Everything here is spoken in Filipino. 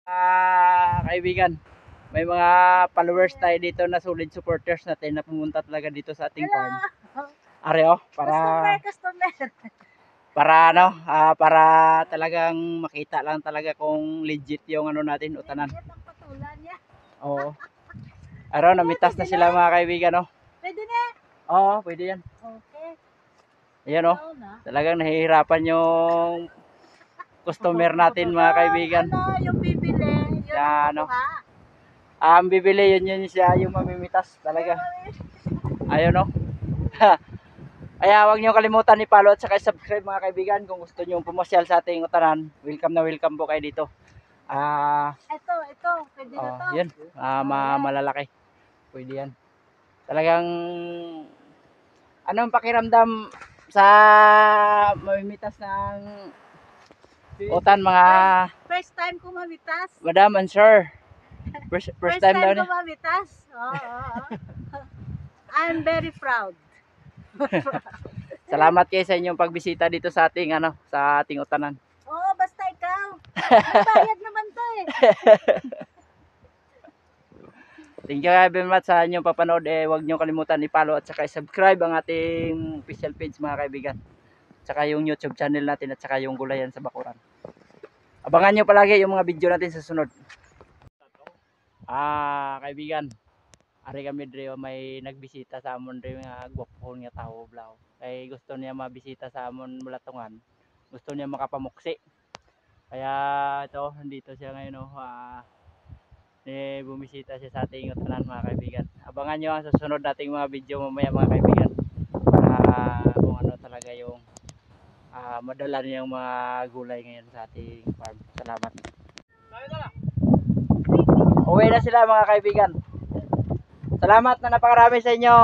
Kaibigan, may mga followers tayo dito na solid supporters natin na pumunta talaga dito sa ating farm. Areo, Customer. para ano, para talagang makita lang talaga kung legit yung ano natin, utanan. Ang patulan niya. Oo. Araw, namitas na sila mga kaibigan, no? Pwede na. Oo, pwede yan. Okay. Ayan, no? Talagang nahihirapan yung customer natin mga kaibigan. Ano yung bibili? Yun Yan, ang no? kukuha. Ang bibili yun siya yung mamimitas talaga. Ayun, no? Kaya huwag niyo kalimutan i-follow at saka subscribe mga kaibigan kung gusto niyo pumasyal sa ating utanan. Welcome na welcome po kayo dito. Ito, pwede na to. Yan, malalaki. Pwede yan. Talagang anong pakiramdam sa mamimitas ng utan mga First time ko mamitas. madam and sir. First time daw ko niya. mamitas. Oo. I'm very proud. Salamat kayo sa inyong pagbisita dito sa ating sa ating utanan. Oo, basta ikaw. May bayad naman to eh. Thank you very much sa inyong papanood. Huwag niyo kalimutan i-follow at saka i-subscribe ang ating official page mga kaibigan. Saka yung YouTube channel natin at saka yung Gulayan sa Bakuran. Abangan niyo palagi yung mga video natin sa sunod. Kaibigan, ari kami dre may nagbisita sa amon dre nga gwapon nga tawo blaw. Kay gusto niya mabisita sa amon Bulatungan. Gusto niya makapamuksi. Kaya ito, nandito siya ngayon bumisita siya sa ating utanan mga kaibigan. Abangan nyo ang susunod nating mga video mamaya mga kaibigan. Kung ano talaga yung madala niyang mga gulay ngayon sa ating farm. Salamat. Uwi na sila mga kaibigan. Salamat na napakarami sa inyo.